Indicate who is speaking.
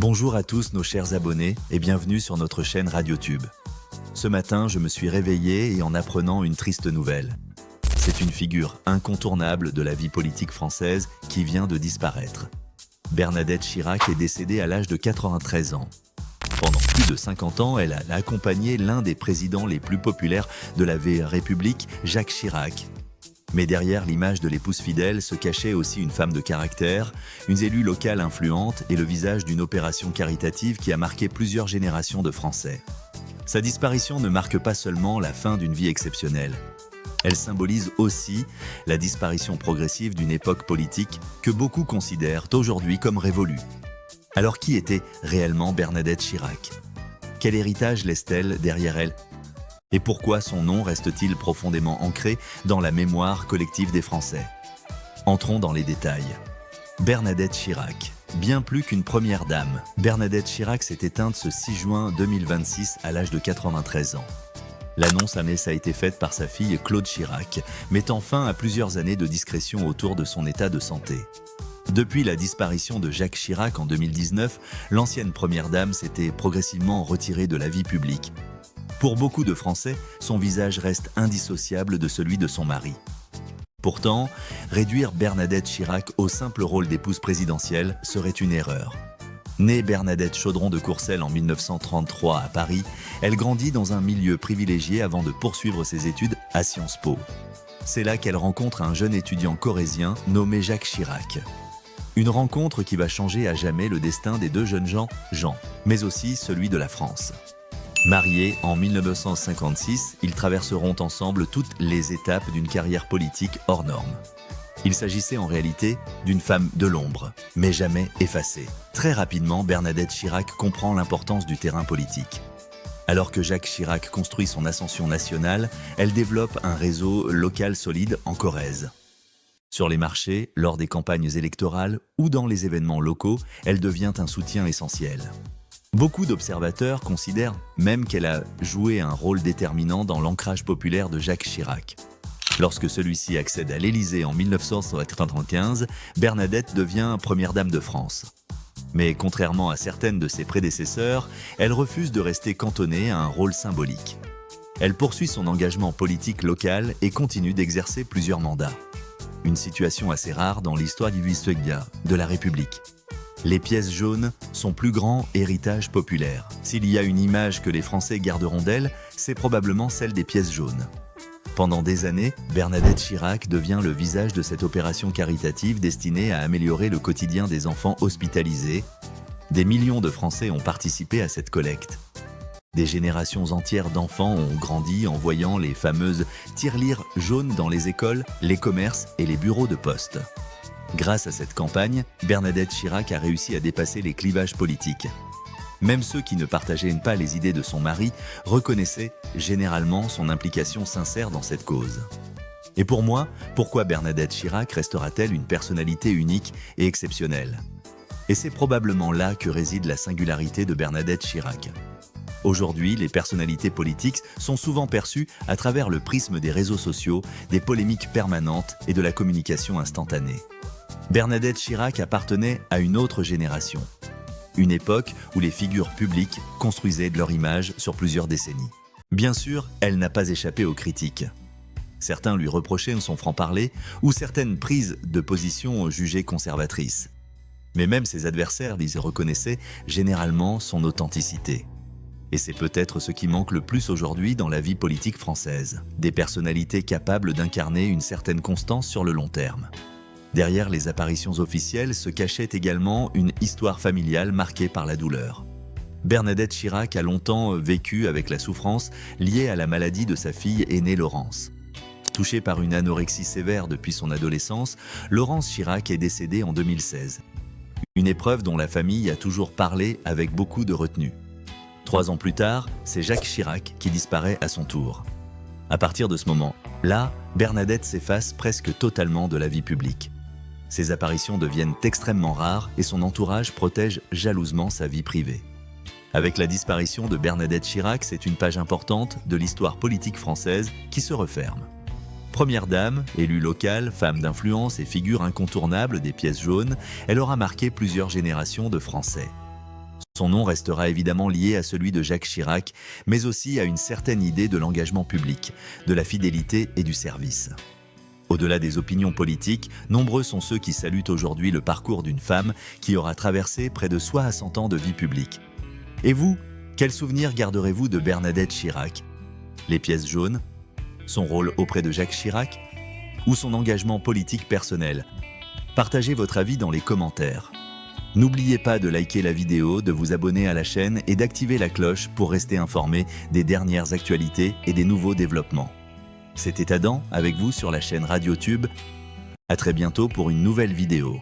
Speaker 1: Bonjour à tous nos chers abonnés et bienvenue sur notre chaîne RadioTube. Ce matin, je me suis réveillé et en apprenant une triste nouvelle. C'est une figure incontournable de la vie politique française qui vient de disparaître. Bernadette Chirac est décédée à l'âge de 93 ans. Pendant plus de 50 ans, elle a accompagné l'un des présidents les plus populaires de la République, Jacques Chirac. Mais derrière l'image de l'épouse fidèle se cachait aussi une femme de caractère, une élue locale influente et le visage d'une opération caritative qui a marqué plusieurs générations de Français. Sa disparition ne marque pas seulement la fin d'une vie exceptionnelle. Elle symbolise aussi la disparition progressive d'une époque politique que beaucoup considèrent aujourd'hui comme révolue. Alors qui était réellement Bernadette Chirac? Quel héritage laisse-t-elle derrière elle? Et pourquoi son nom reste-t-il profondément ancré dans la mémoire collective des Français? Entrons dans les détails. Bernadette Chirac. Bien plus qu'une première dame, Bernadette Chirac s'est éteinte ce 6 juin 2026 à l'âge de 93 ans. L'annonce a été faite par sa fille Claude Chirac, mettant fin à plusieurs années de discrétion autour de son état de santé. Depuis la disparition de Jacques Chirac en 2019, l'ancienne première dame s'était progressivement retirée de la vie publique. Pour beaucoup de Français, son visage reste indissociable de celui de son mari. Pourtant, réduire Bernadette Chirac au simple rôle d'épouse présidentielle serait une erreur. Née Bernadette Chaudron de Courcelles en 1933 à Paris, elle grandit dans un milieu privilégié avant de poursuivre ses études à Sciences Po. C'est là qu'elle rencontre un jeune étudiant corrézien nommé Jacques Chirac. Une rencontre qui va changer à jamais le destin des deux jeunes gens, mais aussi celui de la France. Mariés en 1956, ils traverseront ensemble toutes les étapes d'une carrière politique hors norme. Il s'agissait en réalité d'une femme de l'ombre, mais jamais effacée. Très rapidement, Bernadette Chirac comprend l'importance du terrain politique. Alors que Jacques Chirac construit son ascension nationale, elle développe un réseau local solide en Corrèze. Sur les marchés, lors des campagnes électorales ou dans les événements locaux, elle devient un soutien essentiel. Beaucoup d'observateurs considèrent même qu'elle a joué un rôle déterminant dans l'ancrage populaire de Jacques Chirac. Lorsque celui-ci accède à l'Élysée en 1995, Bernadette devient première dame de France. Mais contrairement à certaines de ses prédécesseurs, elle refuse de rester cantonnée à un rôle symbolique. Elle poursuit son engagement politique local et continue d'exercer plusieurs mandats. Une situation assez rare dans l'histoire de la République. Les pièces jaunes, son plus grand héritage populaire. S'il y a une image que les Français garderont d'elle, c'est probablement celle des pièces jaunes. Pendant des années, Bernadette Chirac devient le visage de cette opération caritative destinée à améliorer le quotidien des enfants hospitalisés. Des millions de Français ont participé à cette collecte. Des générations entières d'enfants ont grandi en voyant les fameuses tirelires jaunes dans les écoles, les commerces et les bureaux de poste. Grâce à cette campagne, Bernadette Chirac a réussi à dépasser les clivages politiques. Même ceux qui ne partageaient pas les idées de son mari reconnaissaient généralement son implication sincère dans cette cause. Et pour moi, pourquoi Bernadette Chirac restera-t-elle une personnalité unique et exceptionnelle? Et c'est probablement là que réside la singularité de Bernadette Chirac. Aujourd'hui, les personnalités politiques sont souvent perçues à travers le prisme des réseaux sociaux, des polémiques permanentes et de la communication instantanée. Bernadette Chirac appartenait à une autre génération. Une époque où les figures publiques construisaient de leur image sur plusieurs décennies. Bien sûr, elle n'a pas échappé aux critiques. Certains lui reprochaient son franc-parler ou certaines prises de position jugées conservatrices. Mais même ses adversaires reconnaissaient généralement son authenticité. Et c'est peut-être ce qui manque le plus aujourd'hui dans la vie politique française. Des personnalités capables d'incarner une certaine constance sur le long terme. Derrière les apparitions officielles se cachait également une histoire familiale marquée par la douleur. Bernadette Chirac a longtemps vécu avec la souffrance liée à la maladie de sa fille aînée Laurence. Touchée par une anorexie sévère depuis son adolescence, Laurence Chirac est décédée en 2016. Une épreuve dont la famille a toujours parlé avec beaucoup de retenue. 3 ans plus tard, c'est Jacques Chirac qui disparaît à son tour. À partir de ce moment-là, Bernadette s'efface presque totalement de la vie publique. Ses apparitions deviennent extrêmement rares et son entourage protège jalousement sa vie privée. Avec la disparition de Bernadette Chirac, c'est une page importante de l'histoire politique française qui se referme. Première dame, élue locale, femme d'influence et figure incontournable des pièces jaunes, elle aura marqué plusieurs générations de Français. Son nom restera évidemment lié à celui de Jacques Chirac, mais aussi à une certaine idée de l'engagement public, de la fidélité et du service. Au-delà des opinions politiques, nombreux sont ceux qui saluent aujourd'hui le parcours d'une femme qui aura traversé près de 60 ans de vie publique. Et vous, quel souvenir garderez-vous de Bernadette Chirac? Les pièces jaunes? Son rôle auprès de Jacques Chirac? Ou son engagement politique personnel? Partagez votre avis dans les commentaires. N'oubliez pas de liker la vidéo, de vous abonner à la chaîne et d'activer la cloche pour rester informé des dernières actualités et des nouveaux développements. C'était Adam avec vous sur la chaîne RadioTube. À très bientôt pour une nouvelle vidéo.